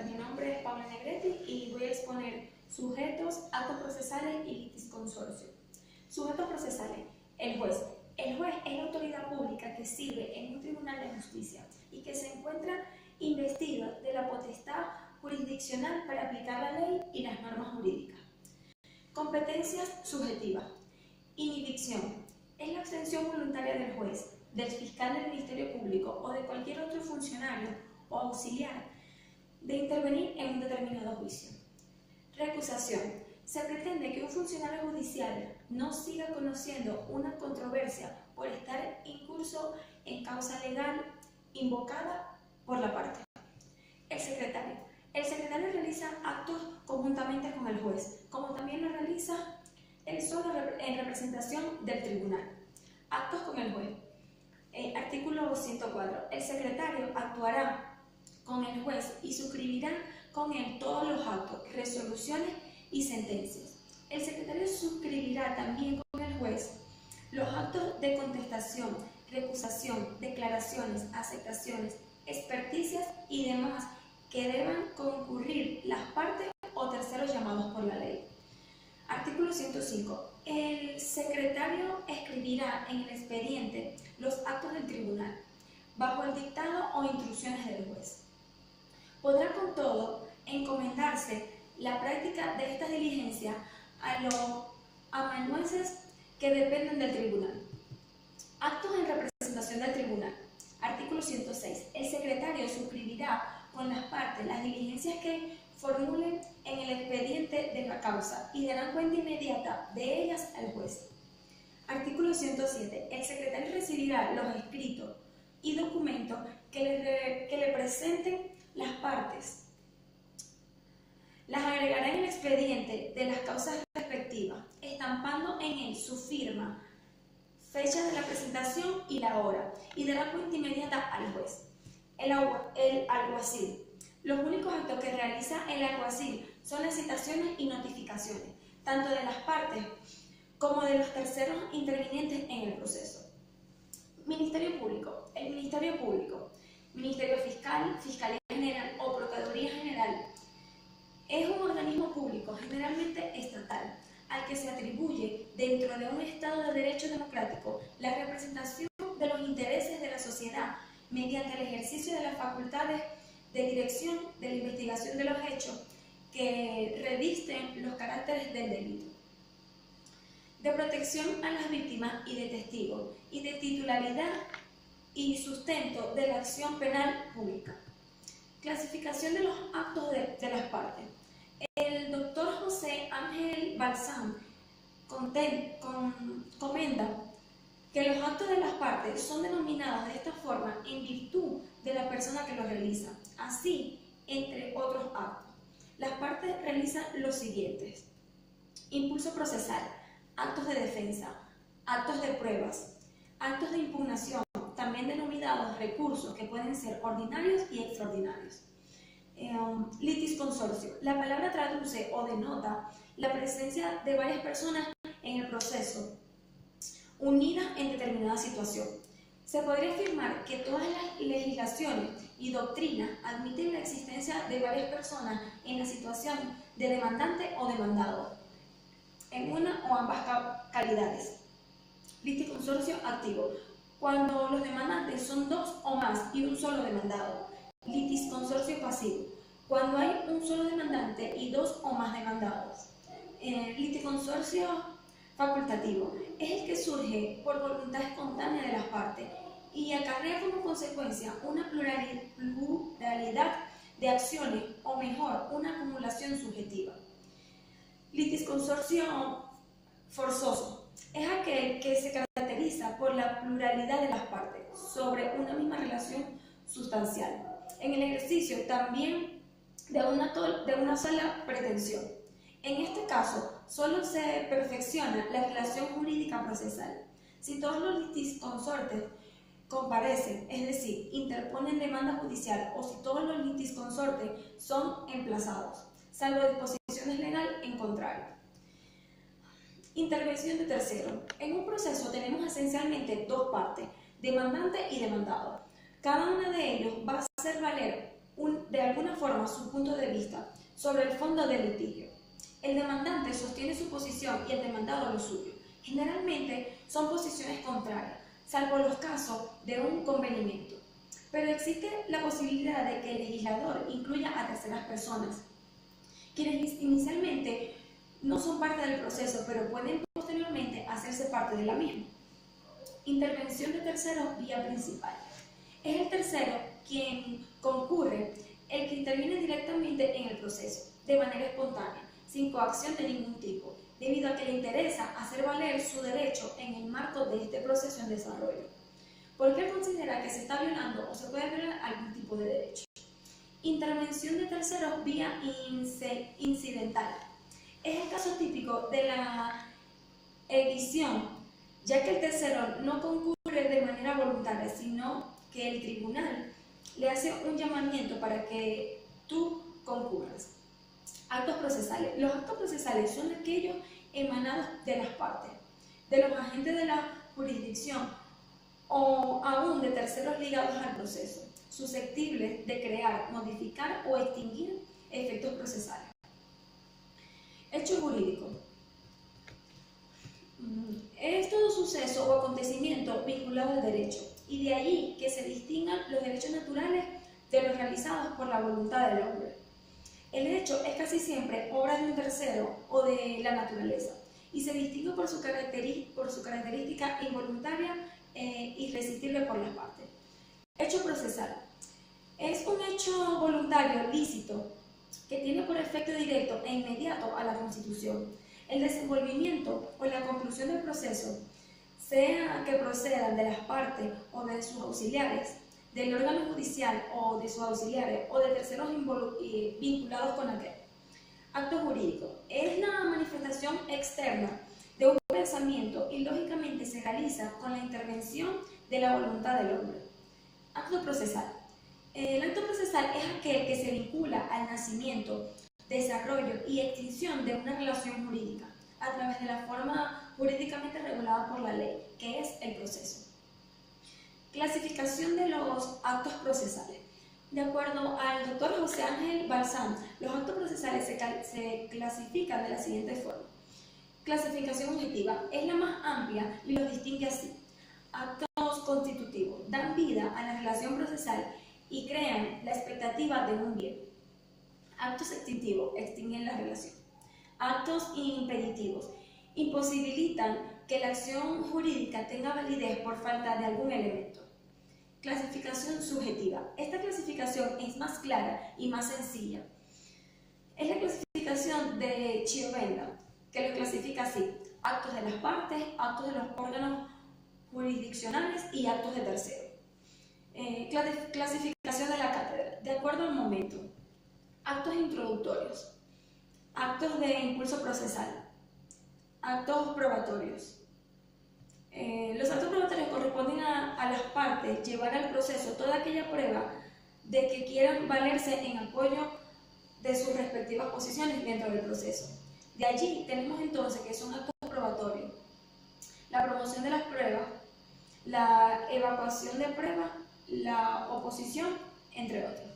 tardes, mi nombre es Paula Negrete y voy a exponer sujetos, actos procesales y litisconsorcio. Sujetos procesales. El juez. El juez es la autoridad pública que sirve en un tribunal de justicia y que se encuentra investido de la potestad jurisdiccional para aplicar la ley y las normas jurídicas. Competencias subjetivas. Inhibición. Es la abstención voluntaria del juez, del fiscal del Ministerio Público o de cualquier otro funcionario o auxiliar de intervenir en un determinado juicio. Recusación. Se pretende que un funcionario judicial no siga conociendo una controversia por estar incurso en causa legal invocada por la parte. El secretario. El secretario realiza actos conjuntamente con el juez, como también lo realiza él solo en representación del tribunal. Actos con el juez. Artículo 104. El secretario actuará con el juez y suscribirá con él todos los actos, resoluciones y sentencias. El secretario suscribirá también con el juez los actos de contestación, recusación, declaraciones, aceptaciones, experticias y demás que deban concurrir las partes o terceros llamados por la ley. Artículo 105. El secretario escribirá en el expediente los actos del tribunal, bajo el dictado o instrucciones del juez. Podrá con todo encomendarse la práctica de esta diligencia a los amanuenses que dependen del tribunal. Actos en representación del tribunal. Artículo 106. El secretario suscribirá con las partes las diligencias que formulen en el expediente de la causa y darán cuenta inmediata de ellas al juez. Artículo 107. El secretario recibirá los escritos y documentos que le presenten las partes. Las agregará en el expediente de las causas respectivas, estampando en él su firma, fecha de la presentación y la hora, y dará cuenta inmediata al juez. El alguacil. Los únicos actos que realiza el alguacil son las citaciones y notificaciones, tanto de las partes como de los terceros intervinientes en el proceso. Ministerio Público. El Ministerio Público, Ministerio Fiscal, Fiscalía General o Procuraduría General, es un organismo público generalmente estatal, al que se atribuye, dentro de un Estado de Derecho democrático, la representación de los intereses de la sociedad mediante el ejercicio de las facultades de dirección de la investigación de los hechos que revisten los caracteres del delito, de protección a las víctimas y de testigos, y de titularidad y sustento de la acción penal pública. Clasificación de los actos de las partes. El doctor José Ángel Balsam comenta que los actos de las partes son denominados de esta forma en virtud de la persona que los realiza. Así, entre otros actos, las partes realizan los siguientes: impulso procesal, actos de defensa, actos de pruebas, actos de impugnación, también denominados recursos, que pueden ser ordinarios y extraordinarios. Litisconsorcio. La palabra traduce o denota la presencia de varias personas en el proceso, unidas en determinada situación. Se podría afirmar que todas las legislaciones y doctrinas admiten la existencia de varias personas en la situación de demandante o demandado, en una o ambas calidades. Litisconsorcio activo. Cuando los demandantes son dos o más y un solo demandado. Litisconsorcio pasivo. Cuando hay un solo demandante y dos o más demandados. Litisconsorcio facultativo. Es el que surge por voluntad espontánea de las partes y acarrea como consecuencia una pluralidad de acciones, o mejor, una acumulación subjetiva. Litisconsorcio forzoso. Es aquel que se caracteriza por la pluralidad de las partes sobre una misma relación sustancial, en el ejercicio también de una sola pretensión. En este caso, solo se perfecciona la relación jurídica procesal si todos los litisconsortes comparecen, es decir, interponen demanda judicial, o si todos los litisconsortes son emplazados, salvo disposiciones legales en contrario. Intervención de tercero. En un proceso tenemos esencialmente dos partes, demandante y demandado. Cada uno de ellos va a hacer valer de alguna forma su punto de vista sobre el fondo del litigio. El demandante sostiene su posición y el demandado lo suyo. Generalmente son posiciones contrarias, salvo los casos de un convenimiento. Pero existe la posibilidad de que el legislador incluya a terceras personas, quienes inicialmente no son parte del proceso, pero pueden posteriormente hacerse parte de la misma. Intervención de terceros vía principal. Es el tercero quien concurre, el que interviene directamente en el proceso, de manera espontánea, sin coacción de ningún tipo, debido a que le interesa hacer valer su derecho en el marco de este proceso en desarrollo, porque él considera que se está violando o se puede violar algún tipo de derecho. Intervención de terceros vía incidental. Es el caso típico de la edición, ya que el tercero no concurre de manera voluntaria, sino que el tribunal le hace un llamamiento para que tú concurras. Actos procesales. Los actos procesales son aquellos emanados de las partes, de los agentes de la jurisdicción o aún de terceros ligados al proceso, susceptibles de crear, modificar o extinguir efectos procesales. Hecho jurídico. Es todo suceso o acontecimiento vinculado al derecho, y de allí que se distingan los derechos naturales de los realizados por la voluntad del hombre. El hecho es casi siempre obra de un tercero o de la naturaleza, y se distingue por su característica involuntaria e irresistible por las partes. Hecho procesal. Es un hecho voluntario lícito que tiene por efecto directo e inmediato a la Constitución el desenvolvimiento o la conclusión del proceso, sea que procedan de las partes o de sus auxiliares, del órgano judicial o de sus auxiliares o de terceros vinculados con aquel. Acto jurídico. Es la manifestación externa de un pensamiento y lógicamente se realiza con la intervención de la voluntad del hombre. Acto procesal. El acto procesal es aquel que se vincula al nacimiento, desarrollo y extinción de una relación jurídica a través de la forma jurídicamente regulada por la ley, que es el proceso. Clasificación de los actos procesales. De acuerdo al doctor José Ángel Balsam, los actos procesales se clasifican de la siguiente forma. Clasificación objetiva es la más amplia y los distingue así. Actos constitutivos dan vida a la relación procesal y crean la expectativa de un bien. Actos extintivos extinguen la relación. Actos impeditivos imposibilitan que la acción jurídica tenga validez por falta de algún elemento. Clasificación subjetiva. Esta clasificación es más clara y más sencilla. Es la clasificación de Chiovenda, que lo clasifica así: actos de las partes, actos de los órganos jurisdiccionales y actos de tercero. Clasificación de la cátedra. De acuerdo al momento. Actos introductorios, actos de impulso procesal, actos probatorios. Los actos probatorios corresponden a las partes llevar al proceso toda aquella prueba de que quieran valerse en apoyo de sus respectivas posiciones dentro del proceso. De allí tenemos entonces que son actos probatorios: la promoción de las pruebas, la evacuación de pruebas, la oposición, entre otros.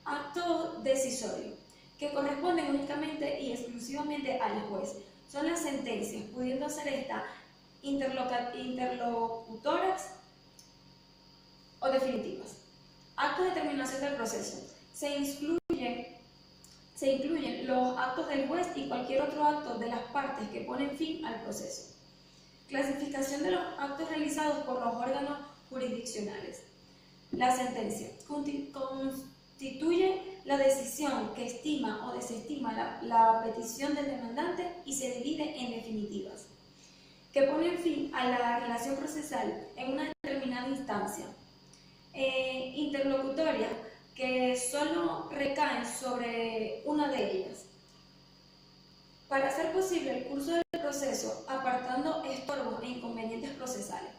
Actos decisorios, que corresponden únicamente y exclusivamente al juez. Son las sentencias, pudiendo ser estas interlocutoras o definitivas. Actos de terminación del proceso. Se incluyen los actos del juez y cualquier otro acto de las partes que ponen fin al proceso. Clasificación de los actos realizados por los órganos jurisdiccionales. La sentencia constituye la decisión que estima o desestima la petición del demandante y se divide en definitivas, que ponen fin a la relación procesal en una determinada instancia. Interlocutoria, que solo recaen sobre una de ellas. Para hacer posible el curso del proceso, apartando estorbos e inconvenientes procesales.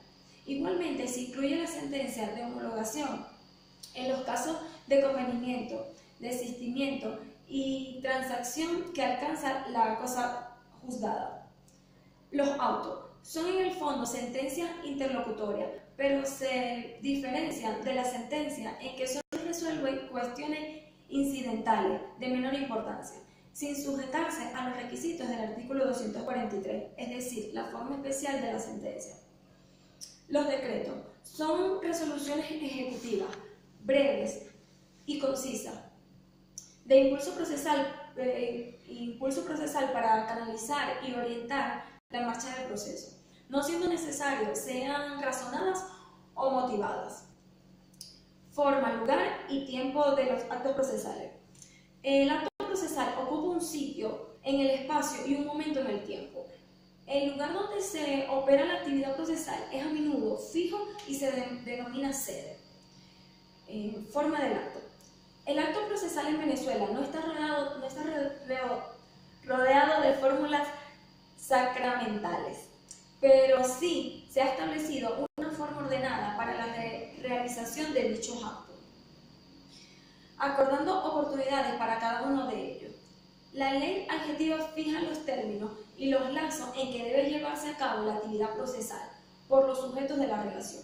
Igualmente, se incluye la sentencia de homologación en los casos de convenimiento, desistimiento y transacción que alcanza la cosa juzgada. Los autos son en el fondo sentencias interlocutorias, pero se diferencian de la sentencia en que solo resuelven cuestiones incidentales de menor importancia, sin sujetarse a los requisitos del artículo 243, es decir, la forma especial de la sentencia. Los decretos son resoluciones ejecutivas, breves y concisas, de impulso procesal para canalizar y orientar la marcha del proceso, no siendo necesario sean razonadas o motivadas. Forma, lugar y tiempo de los actos procesales. El acto procesal ocupa un sitio en el espacio y un momento en el tiempo. El lugar donde se opera la actividad procesal es a menudo fijo y se denomina sede. Forma del acto. El acto procesal en Venezuela no está rodeado de fórmulas sacramentales, pero sí se ha establecido una forma ordenada para la realización de dichos actos, acordando oportunidades para cada uno de ellos. La ley adjetiva fija los términos y los lazos en que debe llevarse a cabo la actividad procesal por los sujetos de la relación.